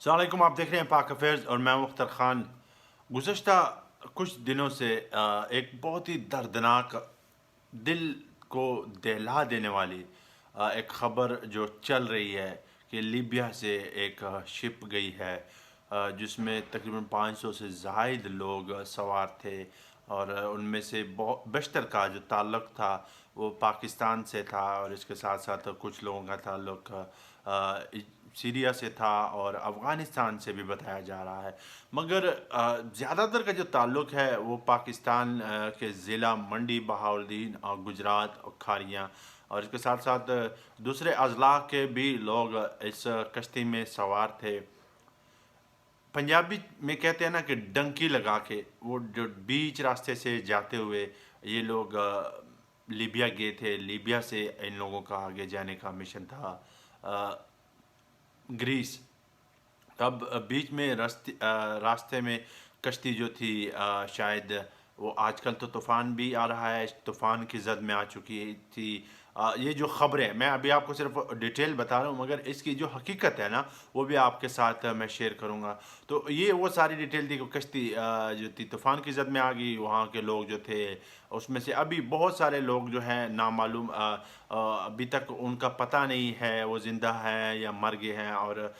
अस्सलाम वालेकुम। आप देख रहे हैं पाक अफेयर्स और मैं मुख्तर ख़ान। गुज़श्ता कुछ दिनों से एक बहुत ही दर्दनाक, दिल को दहला देने वाली एक ख़बर जो चल रही है कि लीबिया से एक शिप गई है जिसमें तकरीबन 500 से ज़ायद लोग सवार थे और उनमें से बहुत बशतर का जो ताल्लुक़ था वो पाकिस्तान से था और इसके साथ साथ कुछ लोगों का ताल्लुक़ सीरिया से था और अफ़गानिस्तान से भी बताया जा रहा है। मगर ज़्यादातर का जो ताल्लुक़ है वो पाकिस्तान के ज़िला मंडी बहाउद्दीन और गुजरात और खारियाँ और इसके साथ साथ दूसरे अज़ला के भी लोग इस कश्ती में सवार थे। पंजाबी में कहते हैं ना कि डंकी लगा के वो जो बीच रास्ते से जाते हुए ये लोग लीबिया गए थे। लीबिया से इन लोगों का आगे जाने का मिशन था ग्रीस। तब बीच में रास्ते में कश्ती जो थी शायद वो आजकल तो तूफ़ान भी आ रहा है, तूफ़ान की ज़द में आ चुकी थी। ये जो ख़बरें मैं अभी आपको सिर्फ डिटेल बता रहा हूँ मगर इसकी जो हकीकत है ना वो भी आपके साथ मैं शेयर करूँगा। तो ये वो सारी डिटेल थी कि कश्ती जो थी तूफ़ान की ज़द में आ गई। वहाँ के लोग जो थे उसमें से अभी बहुत सारे लोग जो हैं नामालूम, अभी तक उनका पता नहीं है वो ज़िंदा हैं या मर गए हैं और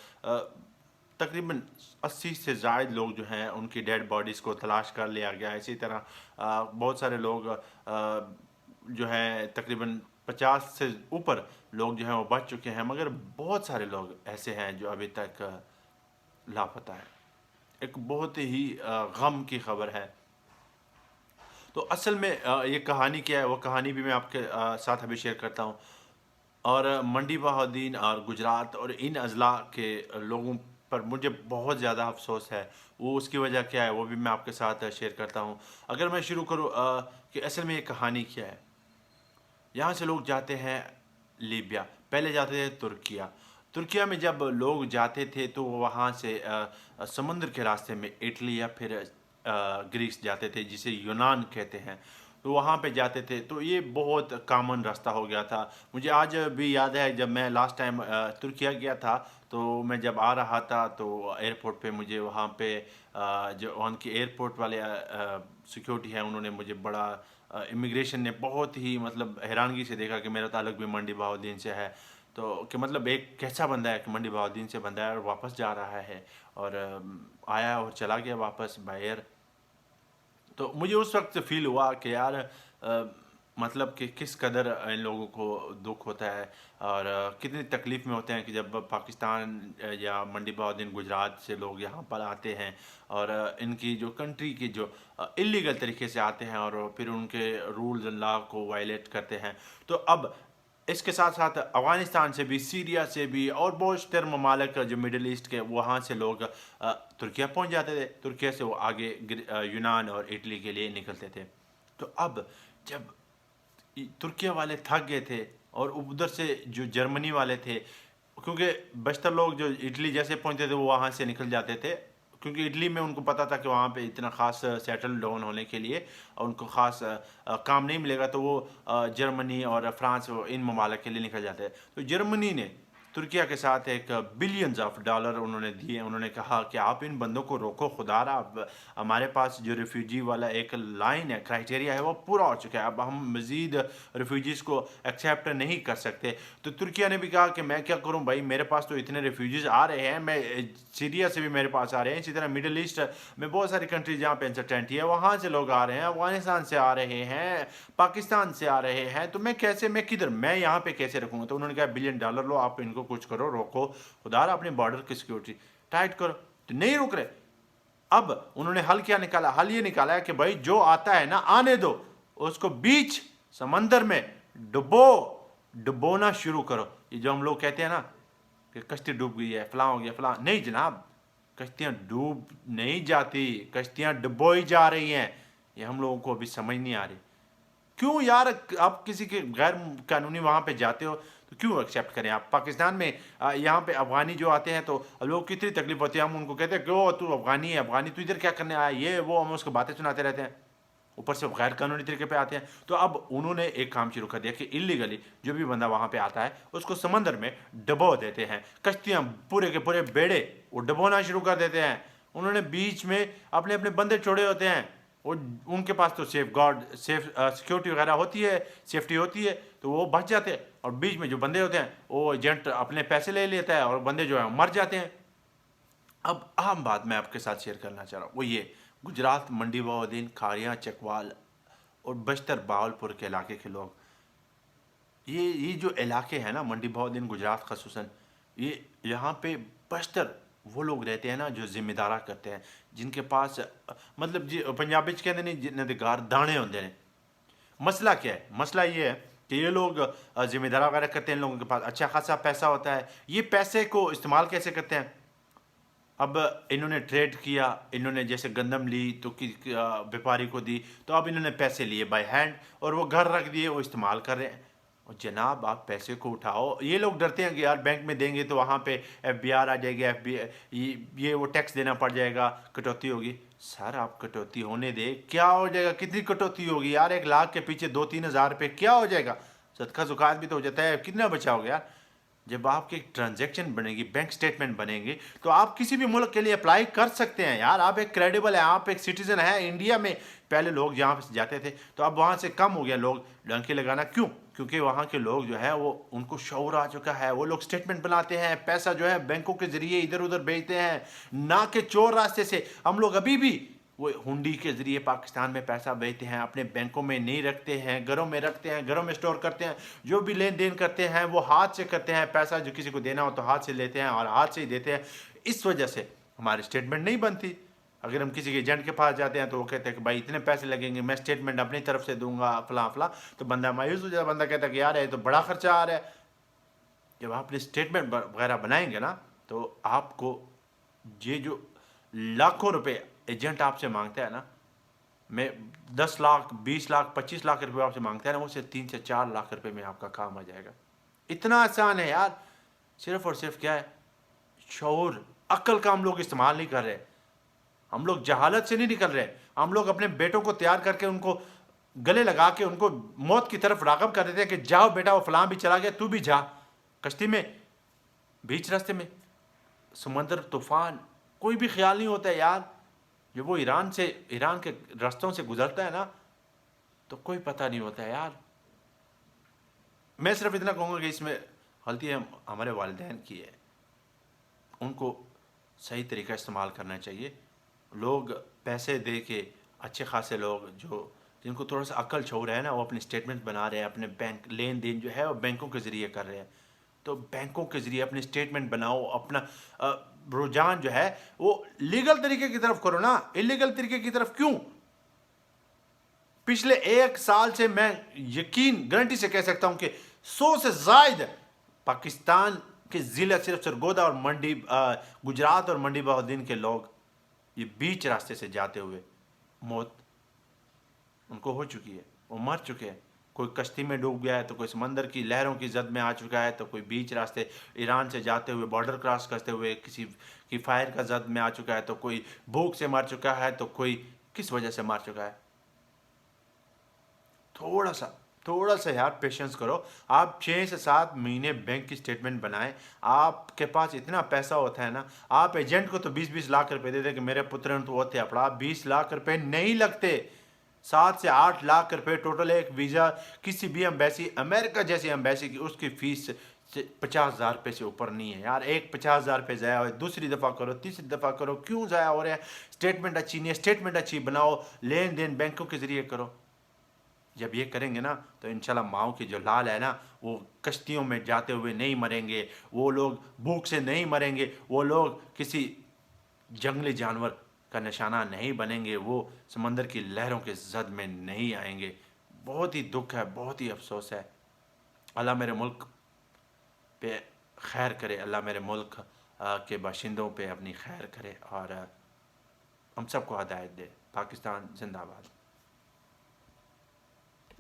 तकरीबन 80 से ज़ायद लोग जो हैं उनकी डेड बॉडीज़ को तलाश कर लिया गया है। इसी तरह बहुत सारे लोग जो हैं तकरीबन 50 से ऊपर लोग जो हैं वो बच चुके हैं मगर बहुत सारे लोग ऐसे हैं जो अभी तक लापता हैं। एक बहुत ही गम की ख़बर है। तो असल में ये कहानी क्या है वो कहानी भी मैं आपके साथ अभी शेयर करता हूँ। और मंडी बहाउद्दीन और गुजरात और इन अज़ला के लोगों पर मुझे बहुत ज़्यादा अफ़सोस है। वो उसकी वजह क्या है वो भी मैं आपके साथ शेयर करता हूँ। अगर मैं शुरू करूँ कि असल में ये कहानी क्या है। यहाँ से लोग जाते हैं लीबिया, पहले जाते थे तुर्किया। तुर्किया में जब लोग जाते थे तो वहाँ से समुद्र के रास्ते में इटली या फिर ग्रीस जाते थे जिसे यूनान कहते हैं। तो वहाँ पे जाते थे तो ये बहुत कॉमन रास्ता हो गया था। मुझे आज भी याद है जब मैं लास्ट टाइम तुर्किया गया था तो मैं जब आ रहा था तो एयरपोर्ट पे मुझे वहाँ पे जो वहाँ के एयरपोर्ट वाले सिक्योरिटी हैं उन्होंने मुझे बड़ा इमिग्रेशन ने बहुत ही मतलब हैरानगी से देखा कि मेरा ताल्लुक़ भी मंडी बहाउद्दीन से है। तो कि मतलब एक कैसा बंदा है कि मंडी बहाउद्दीन से बंदा है और वापस जा रहा है और आया और चला गया वापस बाय एयर। तो मुझे उस वक्त फ़ील हुआ कि यार मतलब कि किस कदर इन लोगों को दुख होता है और कितनी तकलीफ़ में होते हैं कि जब पाकिस्तान या मंडी बहाउद्दीन गुजरात से लोग यहाँ पर आते हैं और इनकी जो कंट्री की जो इल्लीगल तरीके से आते हैं और फिर उनके रूल्स एंड लॉ को वायलेट करते हैं। तो अब इसके साथ साथ अफ़गानिस्तान से भी, सीरिया से भी और बहुत तर ममालिक जो मिडल ईस्ट के वहाँ से लोग तुर्किया पहुँच जाते थे। तुर्किया से वो आगे यूनान और इटली के लिए निकलते थे। तो अब जब तुर्किया वाले थक गए थे और उधर से जो जर्मनी वाले थे, क्योंकि बशतर लोग जो इटली जैसे पहुँचते थे वो वहाँ से निकल जाते थे क्योंकि इटली में उनको पता था कि वहाँ पे इतना ख़ास सेटल डाउन होने के लिए और उनको ख़ास काम नहीं मिलेगा तो वो जर्मनी और फ्रांस इन ममालिक के लिए निकल जाते हैं। तो जर्मनी ने तुर्किया के साथ एक बिलियंस ऑफ डॉलर उन्होंने दिए। उन्होंने कहा कि आप इन बंदों को रोको खुदारा, अब हमारे पास जो रिफ्यूजी वाला एक लाइन है, क्राइटेरिया है वो पूरा हो चुका है, अब हम मज़ीद रिफ्यूजीज़ को एक्सेप्ट नहीं कर सकते। तो तुर्किया ने भी कहा कि मैं क्या करूं भाई, मेरे पास तो इतने रिफ्यूजीज़ आ रहे हैं, मैं सीरिया से भी मेरे पास आ रहे हैं, इसी तरह मिडल ईस्ट में बहुत सारी कंट्रीज जहाँ पे अनसर्टेनिटी है वहाँ से लोग आ रहे हैं, अफगानिस्तान से आ रहे हैं, पाकिस्तान से आ रहे हैं, तो मैं कैसे, मैं किधर, मैं यहाँ पे कैसे रखूँगा। तो उन्होंने कहा बिलियन डॉलर लो, आप इनको कुछ करो, रोको खुदारा, अपने बॉर्डर की सिक्योरिटी टाइट करो। तो नहीं रुक रहे। अब उन्होंने हल क्या निकाला, हल ये निकाला है कि भाई जो आता है ना आने दो, उसको बीच समंदर में डुबोना शुरू करो। ये जो हम लोग कहते हैं ना कि कश्ती डूब गई है, फलां हो गया फलां, नहीं जनाब, कश्तियाँ डूब नहीं जाती, कश्तियाँ डुबोई जा रही हैं। ये हम लोगों को अभी समझ नहीं आ रही। क्यों यार, आप किसी के गैर कानूनी वहाँ पे जाते हो तो क्यों एक्सेप्ट करें। आप पाकिस्तान में यहाँ पे अफ़गानी जो आते हैं तो लोग कितनी तकलीफ होती है, हम उनको कहते हैं क्यों तू अफ़गानी है, अफ़गानी तू इधर क्या करने आया, ये वो, हम उसको बातें सुनाते रहते हैं, ऊपर से गैर कानूनी तरीके पे आते हैं। तो अब उन्होंने एक काम शुरू कर दिया कि इलीगली जो भी बंदा वहाँ पे आता है उसको समंदर में डबो देते हैं। कश्तियाँ पूरे के पूरे बेड़े وہ ڈبونا شروع کر دیتے ہیں. انہوں نے بیچ میں اپنے اپنے بندے چھوڑے ہوتے ہیں, وہ ان کے پاس تو سیکورٹی وغیرہ ہوتی ہے, سیفٹی ہوتی ہے, تو وہ بچ جاتے ہیں. اور بیچ میں جو بندے ہوتے ہیں وہ ایجنٹ اپنے پیسے لے لیتا ہے اور بندے جو ہیں مر جاتے ہیں. اب اہم بات میں آپ کے ساتھ شیئر کرنا چاہ رہا ہوں, وہ یہ گجرات, منڈی بہاؤالدین, کھاریاں, چکوال اور بیشتر بہاولپور کے علاقے کے لوگ, یہ جو علاقے ہیں نا منڈی بہاؤالدین, گجرات خصوصاً, یہاں پہ بیشتر وہ لوگ رہتے ہیں نا جو ذمہ دارا کرتے ہیں, جن کے پاس مطلب جی پنجابی کہتے نہیں جنہیں دے گھر دانے ہوتے ہیں. مسئلہ کیا ہے؟ مسئلہ یہ ہے کہ یہ لوگ ذمہ دارا وغیرہ کرتے ہیں, ان لوگوں کے پاس اچھا خاصا پیسہ ہوتا ہے. یہ پیسے کو استعمال کیسے کرتے ہیں؟ اب انہوں نے ٹریڈ کیا, انہوں نے جیسے گندم لی تو بیپاری کو دی, تو اب انہوں نے پیسے لیے بائی ہینڈ اور وہ گھر رکھ دیے, وہ استعمال کر رہے ہیں. اور جناب آپ پیسے کو اٹھاؤ, یہ لوگ ڈرتے ہیں کہ یار بینک میں دیں گے تو وہاں پہ ایف بی آر آ جائے گی, ایف بی یہ وہ ٹیکس دینا پڑ جائے گا, کٹوتی ہوگی. سر آپ کٹوتی ہونے دے, کیا ہو جائے گا؟ کتنی کٹوتی ہوگی یار؟ 1 لاکھ کے پیچھے 2-3 ہزار روپے کیا ہو جائے گا؟ صدقہ زکوٰۃ بھی تو ہو جاتا ہے, کتنا بچاؤ گے یار؟ جب آپ کی ٹرانزیکشن بنے گی, بینک سٹیٹمنٹ بنے گی, تو آپ کسی بھی ملک کے لیے اپلائی کر سکتے ہیں یار. آپ ایک کریڈیبل ہیں, آپ ایک سٹیزن ہیں انڈیا میں. پہلے لوگ جہاں پہ جاتے تھے تو اب وہاں سے کم ہو گیا لوگ ڈنکی لگانا. کیوں؟ کیونکہ وہاں کے لوگ جو ہے وہ ان کو شعور آ چکا ہے, وہ لوگ سٹیٹمنٹ بناتے ہیں, پیسہ جو ہے بینکوں کے ذریعے ادھر ادھر بھیجتے ہیں, نہ کہ چور راستے سے. ہم لوگ ابھی بھی وہ ہنڈی کے ذریعے پاکستان میں پیسہ بھیجتے ہیں, اپنے بینکوں میں نہیں رکھتے ہیں, گھروں میں رکھتے ہیں, گھروں میں اسٹور کرتے ہیں. جو بھی لین دین کرتے ہیں وہ ہاتھ سے کرتے ہیں, پیسہ جو کسی کو دینا ہو تو ہاتھ سے لیتے ہیں اور ہاتھ سے ہی دیتے ہیں. اس وجہ سے ہماری اسٹیٹمنٹ نہیں بنتی. اگر ہم کسی کے ایجنٹ کے پاس جاتے ہیں تو وہ کہتے ہیں کہ بھائی اتنے پیسے لگیں گے, میں اسٹیٹمنٹ اپنی طرف سے دوں گا فلاں فلاں, تو بندہ مایوس ہو جاتا ہے. بندہ کہتا ہے کہ یار یہ تو بڑا خرچہ آ رہا ہے. جب آپ نے اسٹیٹمنٹ وغیرہ بنائیں گے نا تو آپ کو یہ جو لاکھوں روپے ایجنٹ آپ سے مانگتا ہے نا, میں 10 لاکھ 20 لاکھ 25 لاکھ روپے آپ سے مانگتا ہے نا, وہ سے 3 سے 4 لاکھ روپے میں آپ کا کام آ جائے گا. اتنا آسان ہے یار. صرف اور صرف کیا ہے؟ شعور, عقل کا ہم لوگ استعمال نہیں کر رہے. ہم لوگ جہالت سے نہیں نکل رہے. ہم لوگ اپنے بیٹوں کو تیار کر کے ان کو گلے لگا کے ان کو موت کی طرف راغب کر دیتے ہیں کہ جاؤ بیٹا, وہ فلاں بھی چلا گیا, تو بھی جا. کشتی میں, بیچ راستے میں, سمندر, طوفان, کوئی بھی خیال نہیں ہوتا ہے یار. جب وہ ایران کے راستوں سے گزرتا ہے نا تو کوئی پتہ نہیں ہوتا ہے یار. میں صرف اتنا کہوں گا کہ اس میں غلطی ہمارے والدین کی ہے. ان کو صحیح طریقہ استعمال کرنا چاہیے. لوگ پیسے دے کے, اچھے خاصے لوگ جو جن کو تھوڑا سا عقل شعور ہے نا, وہ اپنی اسٹیٹمنٹ بنا رہے ہیں, اپنے بینک لین دین جو ہے وہ بینکوں کے ذریعے کر رہے ہیں. تو بینکوں کے ذریعے اپنی اسٹیٹمنٹ بناؤ, اپنا رجحان جو ہے وہ لیگل طریقے کی طرف کرو نا, انلیگل طریقے کی طرف کیوں؟ پچھلے 1 سال سے میں یقین گارنٹی سے کہہ سکتا ہوں کہ 100 سے زائد پاکستان کے ضلع, صرف سرگودا اور منڈی گجرات اور منڈی بہاؤالدین کے لوگ یہ بیچ راستے سے جاتے ہوئے موت ان کو ہو چکی ہے, وہ مر چکے ہیں. کوئی کشتی میں ڈوب گیا ہے, تو کوئی سمندر کی لہروں کی زد میں آ چکا ہے, تو کوئی بیچ راستے ایران سے جاتے ہوئے بارڈر کراس کرتے ہوئے کسی کی فائر کا زد میں آ چکا ہے, تو کوئی بھوک سے مر چکا ہے, تو کوئی کس وجہ سے مر چکا ہے. تھوڑا سا یار پیشنس کرو. آپ 6 سے 7 مہینے بینک کی اسٹیٹمنٹ بنائیں. آپ کے پاس اتنا پیسہ ہوتا ہے نا, آپ ایجنٹ کو تو 20-20 لاکھ روپے دے دیں کہ میرے پتر تو ہوتے اپنا. 20 لاکھ روپے نہیں لگتے, 7 سے 8 لاکھ روپے ٹوٹل. ایک ویزا کسی بھی امبیسی, امریکہ جیسی امبیسی کی, اس کی فیس 50,000 روپے سے اوپر نہیں ہے یار. ایک 50,000 روپے ضائع ہوئے, دوسری دفعہ کرو, تیسری دفعہ کرو, کیوں ضائع ہو رہے ہیں؟ اسٹیٹمنٹ اچھی نہیں ہے, اسٹیٹمنٹ اچھی بناؤ, لین دین بینکوں کے ذریعے کرو. جب یہ کریں گے نا تو انشاءاللہ ماؤں کی جو لال ہے نا, وہ کشتیوں میں جاتے ہوئے نہیں مریں گے, وہ لوگ بھوک سے نہیں مریں گے, وہ لوگ کسی جنگلی جانور کا نشانہ نہیں بنیں گے, وہ سمندر کی لہروں کے زد میں نہیں آئیں گے. بہت ہی دکھ ہے, بہت ہی افسوس ہے. اللہ میرے ملک پہ خیر کرے, اللہ میرے ملک کے باشندوں پہ اپنی خیر کرے, اور ہم سب کو ہدایت دے. پاکستان زندہ باد.